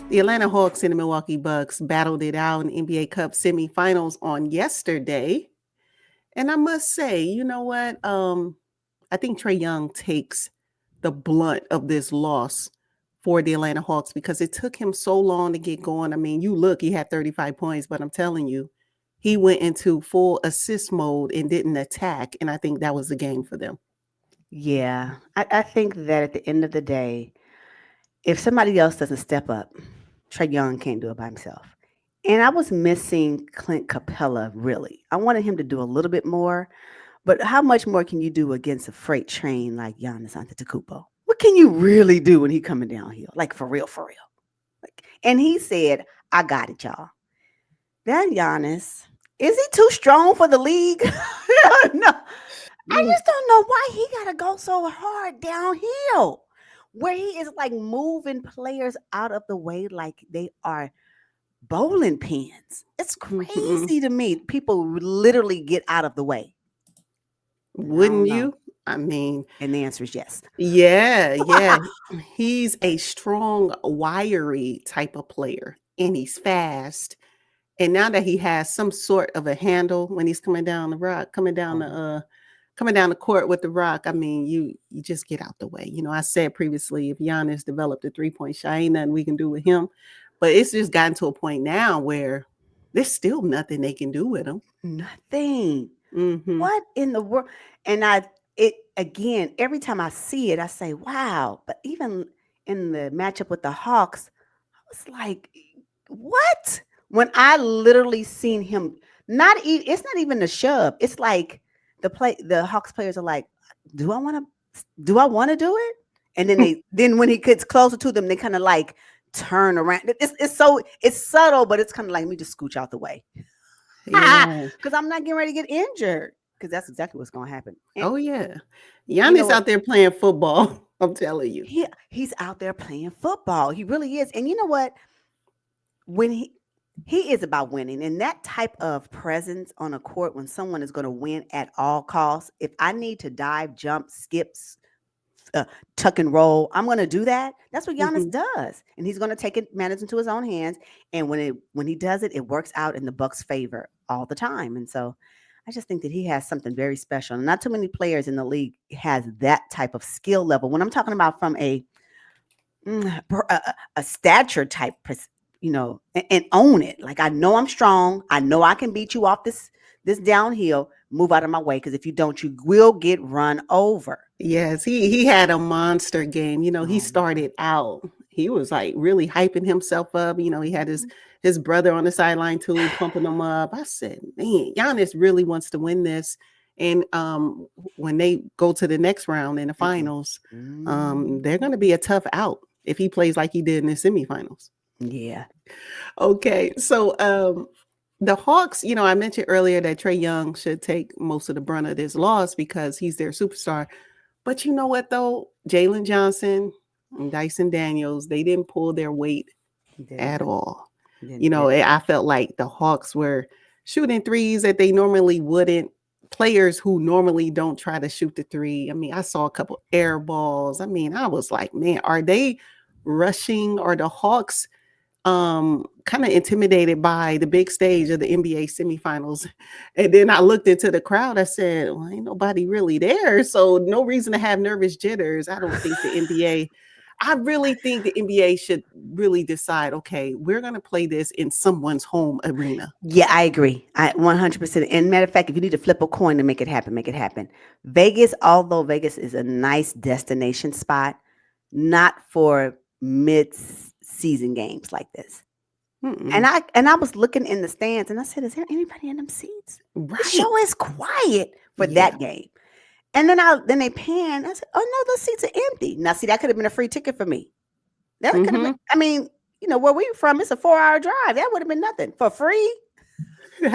The Atlanta Hawks and the Milwaukee Bucks battled it out in NBA Cup semifinals on yesterday. And I must say, you know what? I think Trey Young takes the blunt of this loss for the Atlanta Hawks because it took him so long to get going. I mean, you look, he had 35 points, but I'm telling you, he went into full assist mode and didn't attack. And I think that was the game for them. Yeah, I think that at the end of the day, if somebody else doesn't step up, Trey Young can't do it by himself. And I was missing Clint Capella, really. I wanted him to do a little bit more, but how much more can you do against a freight train like Giannis Antetokounmpo? What can you really do when he coming downhill? Like for real, for real. Like, and he said, "I got it, y'all." That Giannis, is he too strong for the league? No, I Mm. just don't know why he got to go so hard downhill, where he is like moving players out of the way like they are bowling pins. It's crazy to me. People literally get out of the way. And I don't Wouldn't know. you? I mean, And the answer is yes. yeah, yeah. He's a strong, wiry type of player, and he's fast. And now that he has some sort of a handle when he's coming down the rock, Oh, coming down the court with the rock, I mean, you just get out the way. You know, I said previously, if Giannis developed a 3-point shot, ain't nothing we can do with him. But it's just gotten to a point now where there's still nothing they can do with him. nothing. Hmm. What in the world? And it again, every time I see it, I say, wow. But even in the matchup with the Hawks, I was like, what? When I literally seen him, it's not even a shove. It's like the Hawks players are like, do I want do I want to do it? And then when he gets closer to them, they kind of like turn around. It's subtle, but it's kind of like, let me just scooch out the way. Yeah. Because I'm not getting ready to get injured. Because that's exactly what's going to happen. And Oh yeah. you know Giannis what? out there playing football. I'm telling you. He's out there playing football. He really is. And you know what? When he is about winning, and that type of presence on a court when someone is going to win at all costs. If I need to dive, jump, skips, tuck and roll, I'm going to do that. That's what Giannis Hmm. does, and he's going to take it matters into his own hands. And when he does it, it works out in the Bucks' favor all the time. And so, I just think that he has something very special. And not too many players in the league has that type of skill level. When I'm talking about from a stature type, and own it. Like I know I'm strong. I know I can beat you off this downhill. Move out of my way because if you don't, you will get run over. Yes, he had a monster game. You know, he Oh my started out, he was like really hyping himself up. You know, he had his brother on the sideline too, pumping him up. I said, man, Giannis really wants to win this. And when they go to the next round in the Mm-mm. finals, they're Mm, gonna be a tough out if he plays like he did in the semifinals. yeah. Okay, so the Hawks, you know, I mentioned earlier that Trey Young should take most of the brunt of this loss because he's their superstar. But you know what though? Jalen Johnson and Dyson Daniels, they didn't pull their weight Didn't. at all. You know, Didn't. I felt like the Hawks were shooting threes that they normally wouldn't. Players who normally don't try to shoot the three. I mean, I saw a couple air balls. I mean, I was like, man, are they rushing? Are the Hawks kind of intimidated by the big stage of the NBA semifinals? And then I looked into the crowd. I said, well, ain't nobody really there. So no reason to have nervous jitters. I don't think the NBA, I really think the NBA should really decide, okay, we're going to play this in someone's home arena. Yeah, I agree. I 100%. And matter of fact, if you need to flip a coin to make it happen, make it happen. Vegas, although Vegas is a nice destination spot, not for mid-season games like this. Mm-mm. And I was looking in the stands and I said, "Is there anybody in them seats?" The show Right. is quiet for Yeah. that game. And then they pan. I said, "Oh no, those seats are empty." Now, see, that could have been a free ticket for me. That could have been. Hmm. I mean, where we from, it's a 4 hour drive. That would have been nothing for free. 'Cause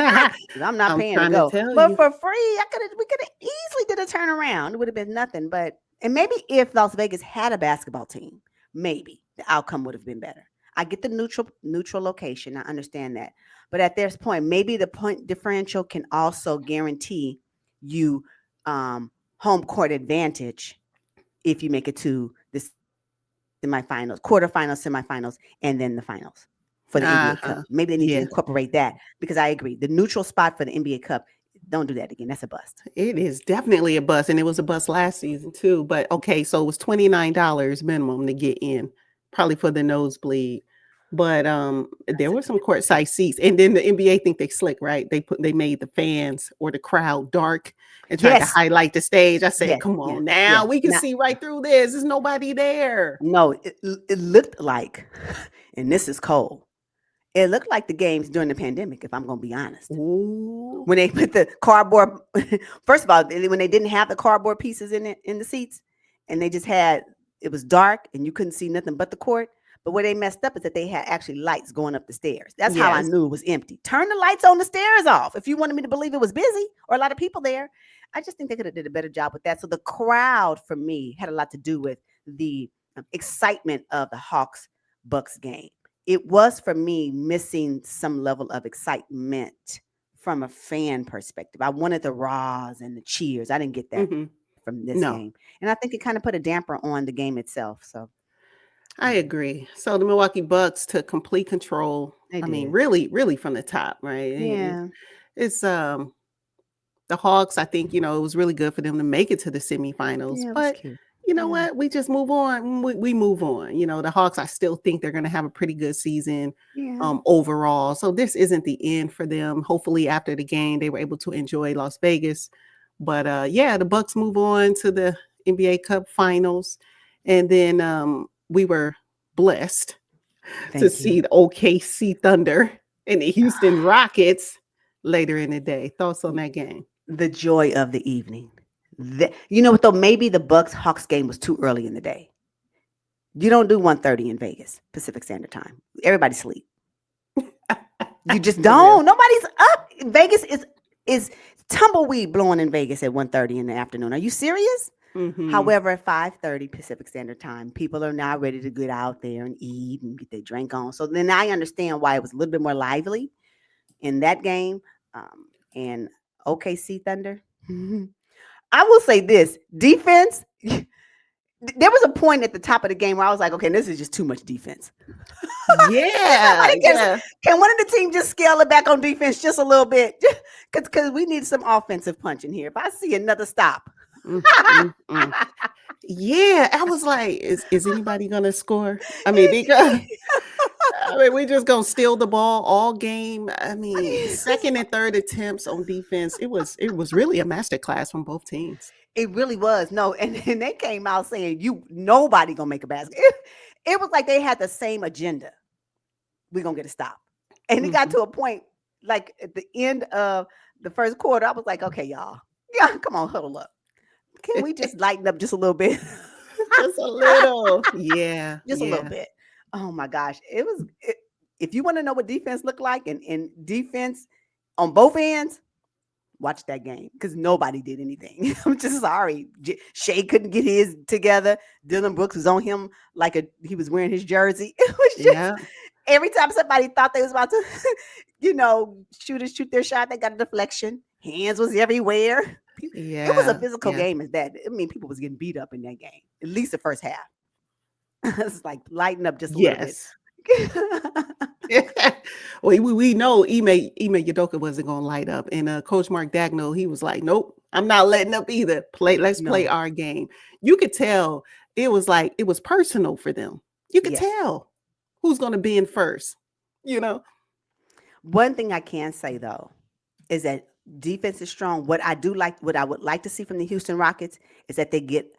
I'm not I'm paying to trying to go, tell but you. for free, we could have easily did a turnaround. It would have been nothing. But and maybe if Las Vegas had a basketball team, maybe the outcome would have been better. I get the neutral location. I understand that, but at this point, maybe the point differential can also guarantee you home court advantage if you make it to the semifinals. semifinals, quarterfinals, semifinals, and then the finals for the NBA Cup. Uh-huh. Maybe they need to Yeah. incorporate that because I agree. The neutral spot for the NBA Cup, don't do that again. That's a bust. It is definitely a bus, and it was a bus last season too. But okay, so it was $29 minimum to get in, probably for the nosebleed. But there That's were some courtside seats, and then the NBA think they slick, right? They made the fans or the crowd dark and tried to yes, highlight the stage. I said, yes, "Come yes, on yes. now, we can Now, see right through this. There's nobody there." no, it looked like, and this is cold. It looked like the games during the pandemic, if I'm going to be honest. Ooh, When they put the cardboard, first of all, when they didn't have the cardboard pieces in the seats, and they just had, it was dark and you couldn't see nothing but the court. But where they messed up is that they had actually lights going up the stairs. That's how I yes. knew it was empty. Turn the lights on the stairs off if you wanted me to believe it was busy or a lot of people there. I just think they could have did a better job with that. So the crowd for me had a lot to do with the excitement of the Hawks Bucks game. It was for me missing some level of excitement from a fan perspective. I wanted the rahs and the cheers. I didn't get that Hmm. from this No. game. And I think it kind of put a damper on the game itself. So I agree. So the Milwaukee Bucks took complete control. they I mean, did. really, really from the top, right? Yeah. It's the Hawks. I think it was really good for them to make it to the semifinals. Yeah, it was But cute. you know Yeah. what? We just move on. We move on. The Hawks. I still think they're going to have a pretty good season Yeah. overall. So this isn't the end for them. Hopefully, after the game, they were able to enjoy Las Vegas. But yeah, the Bucks move on to the NBA Cup Finals, and then we were blessed to Thank you. see the OKC Thunder and the Houston Rockets later in the day. Thoughts on that game? The joy of the evening. You know what though? Maybe the Bucks Hawks game was too early in the day. You don't do 1:30 in Vegas, Pacific Standard Time. Everybody sleep. You just For real. don't. Nobody's up. Vegas is tumbleweed blowing in Vegas at 1:30 in the afternoon. Are you serious? Mhm. However, at 5:30 Pacific Standard Time, people are now ready to get out there and eat and get their drink on. So then I understand why it was a little bit more lively in that game. And OKC Thunder. I will say this defense. There was a point at the top of the game where I was like, okay, this is just too much defense. Yeah, yeah. Can one of the team just scale it back on defense just a little bit? Because we need some offensive punch in here. If I see another stop. Mm, mm, mm. Yeah, I was like, is anybody gonna score? I mean, because we just gonna steal the ball all game. I mean, second and third attempts on defense. It was really a masterclass from both teams. It really was. No, and they came out saying nobody gonna make a basket. It was like they had the same agenda. We're gonna get a stop. And it got Mhm. to a point like at the end of the first quarter, I was like, okay, y'all. Yeah, come on, huddle up. Can we just lighten up just a little bit? Just a little. Yeah, Just a little yeah. bit. Oh my gosh. If you want to know what defense looked like and defense on both ends, watch that game because nobody did anything. I'm just sorry. Shea couldn't get his together. Dylan Brooks was on him like he was wearing his jersey. It was just Yeah. every time somebody thought they was about to, shoot their shot, they got a deflection. Hands was everywhere. It was a Yeah. physical Yeah. game as that. I mean, people was getting beat up in that game, at least the first half. It's like lighten up just a little bit. Yes. We know Ime Udoka wasn't gonna light up, and Coach Mark Dagnall, he was like, "Nope, I'm not letting up either. Let's play No. our game." You could tell it was like it was personal for them. You could Yes. tell who's gonna be in first. You know. One thing I can say though is that defense is strong. What I would like to see from the Houston Rockets is that they get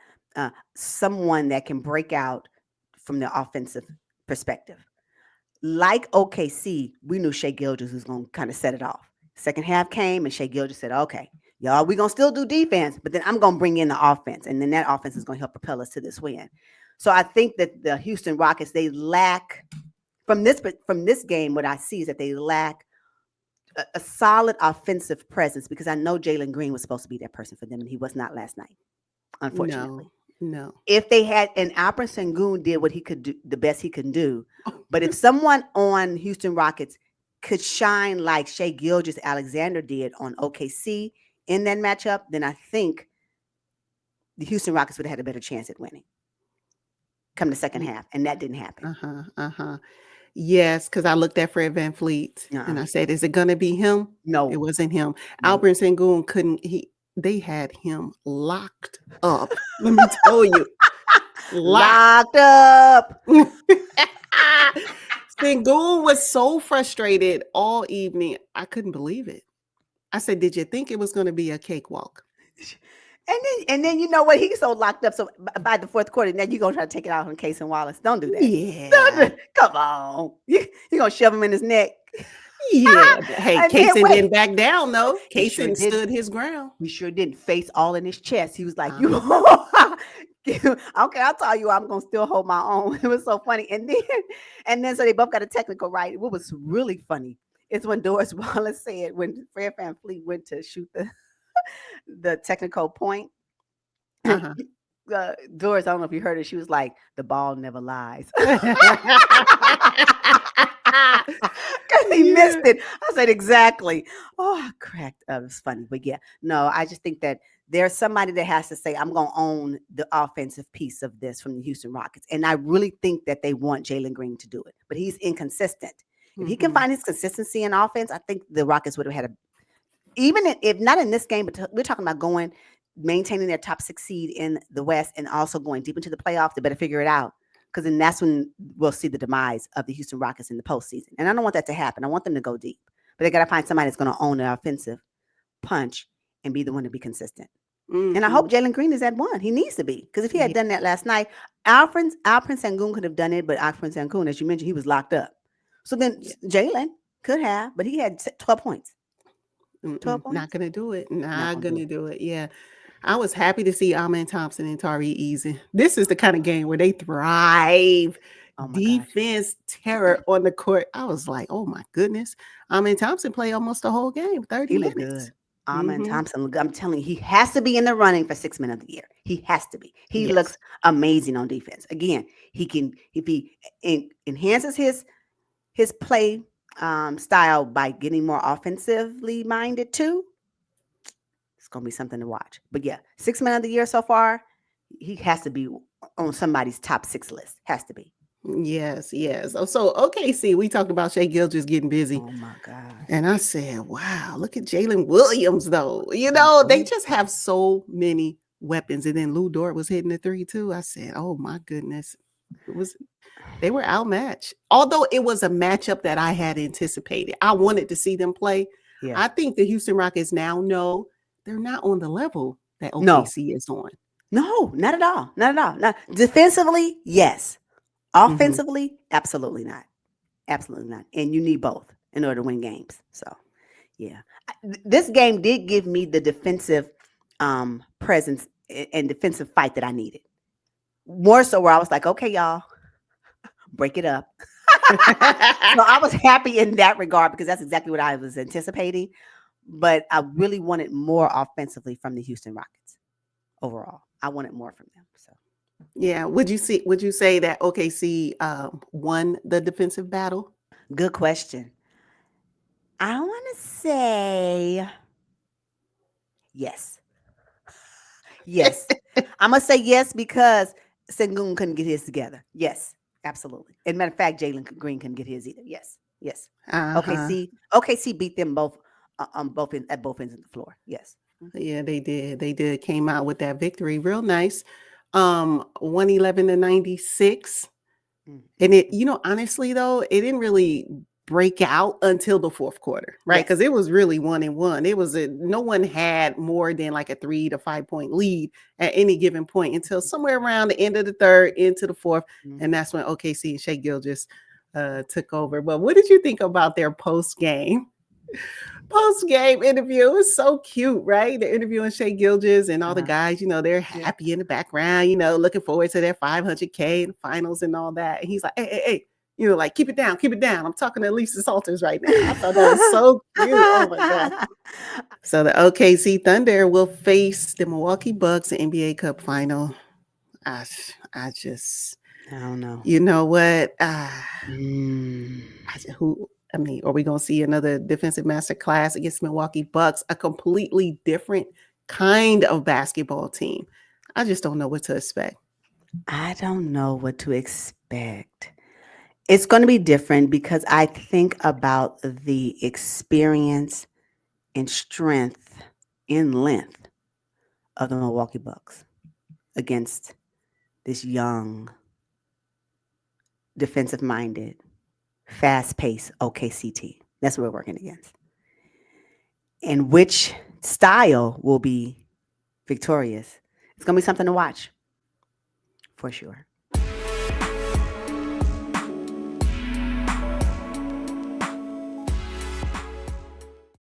someone that can break out from the offensive perspective. Like OKC, we knew Shea Gilgeous was going to kind of set it off. Second half came and Shea Gilgeous said, okay, y'all, we're going to still do defense, but then I'm going to bring in the offense. And then that offense is going to help propel us to this win. So I think that the Houston Rockets, they lack from this game, what I see is that they lack a solid offensive presence because I know Jalen Green was supposed to be that person for them, and he was not last night, unfortunately. No, no. If they had, and Alperen Sengun did what he could do, the best he can do. But if someone on Houston Rockets could shine like Shea Gilgeous Alexander did on OKC in that matchup, then I think the Houston Rockets would have had a better chance at winning. come the second half, and that didn't happen. Uh-huh. Yes, because I looked at Fred VanVleet and Uh-uh. I said, "Is it gonna be him?" It No, wasn't him. no. Albert Sengun couldn't. They had him locked up. Let me tell you, locked. Locked up. Sengun was so frustrated all evening. I couldn't believe it. I said, "Did you think it was going to be a cakewalk?" And then you know what? He's so locked up. So by the fourth quarter, now you're gonna try to take it out on Case and Wallace. Don't do that. Don't Yeah, do, come on. You're gonna shove him in his neck. yeah. But hey, And then Kaysen wait, didn't back down though. he sure Kaysen didn't. stood his ground. He sure didn't. Face all in his chest. He was like, "You." Uh-huh. Okay, I'll tell you, I'm gonna still hold my own. It was so funny. And then so they both got a technical right. What was really funny is when Doris Wallace said when Fred VanVleet went to shoot the technical point. Uh-huh. Doris, I don't know if you heard it. She was like, "The ball never lies." Because he missed Yeah. it. I said, exactly. Oh, I cracked up. It's funny. But yeah, no, I just think that there's somebody that has to say, I'm going to own the offensive piece of this from the Houston Rockets. And I really think that they want Jalen Green to do it. But he's inconsistent. If he can Mhm. find his consistency in offense, I think the Rockets would have had even if not in this game, but we're talking about maintaining their top 6 seed in the West and also going deep into the playoffs. They better figure it out, because then that's when we'll see the demise of the Houston Rockets in the postseason. And I don't want that to happen. I want them to go deep, but they got to find somebody that's going to own their offensive punch and be the one to be consistent. And I hope Mhm. Jalen Green is that one. He needs to be, because if he had Yeah. done that last night, Alfred Sengun could have done it, but Alfred Sengun, as you mentioned, he was locked up. So then Yeah. Jalen could have, but he had 12 points. 12 Not points. gonna do it. Not Not going to do gonna it. do it. Yeah. I was happy to see Amen Thompson and Tari Eason. This is the kind of game where they thrive. Oh my gosh. Defense, terror on the court. I was like, oh my goodness. Amen Thompson played almost the whole game, 30 He looked minutes. good. Almond Mm-hmm. Thompson, I'm telling you, he has to be in the running for 6 men of the year. He has to be. He Yes. looks amazing on defense. Again, he can, if he enhances his play style by getting more offensively minded too, it's gonna be something to watch. But yeah, 6 men of the year so far, he has to be on somebody's top 6 list. Has to be. Yes, yes. Oh, so OKC, we talked about Shea Gilgeous getting busy. Oh my gosh. And I said, wow, look at Jalen Williams, though. They Mhm. just have so many weapons. And then Lou Dort was hitting the three, too. I said, oh my goodness. It was They were outmatched. Although it was a matchup that I had anticipated. I wanted to see them play. Yeah. I think the Houston Rockets now know they're not on the level that No, OKC is on. no, not at all. Not at all. Not defensively, yes. Mhm. Offensively, absolutely not. Absolutely not. And you need both in order to win games. So, yeah. This game did give me the defensive presence and defensive fight that I needed. More so where I was like, okay, y'all, break it up. So I was happy in that regard, because that's exactly what I was anticipating. But I really wanted more offensively from the Houston Rockets overall. I wanted more from them. So, Yeah. Would you say that OKC won the defensive battle? good question. I want to say yes. Yes. I'm gonna say yes because Sengun couldn't get his together. Yes, absolutely. And matter of fact, Jalen Green couldn't get his either. Yes, yes. Uh-huh. OKC beat them both on at both ends of the floor. Yes. Yeah, they did. They did. Came out with that victory. Real nice. 111-96. And Mm. honestly though, it didn't really break out until the fourth quarter, right? Yes. Because it was really 1-1. No one had more than like a 3 to 5 point lead at any given point until somewhere around the end of the third, into the fourth, and Mhm. that's when OKC and Shea Gilgeous took over. But what did you think about their post game interview? It was so cute, right? The interview and Shea Gilgeous and all the Uh-huh. guys, they're Yeah. happy in the background, looking forward to their 500K in the finals and all that. And he's like, hey, like, keep it down, keep it down. I'm talking to Lisa Salters right now. I thought that was so cute. Oh my God. So the OKC Thunder will face the Milwaukee Bucks in NBA Cup final. I just, I don't know. you know what? Mm. Are we going to see another defensive master class against Milwaukee Bucks, a completely different kind of basketball team? I just don't know what to expect. I don't know what to expect. It's going to be different because I think about the experience and strength and length of the Milwaukee Bucks against this young, defensive minded, fast paced OKC. That's what we're working against. And which style will be victorious? It's going to be something to watch for sure.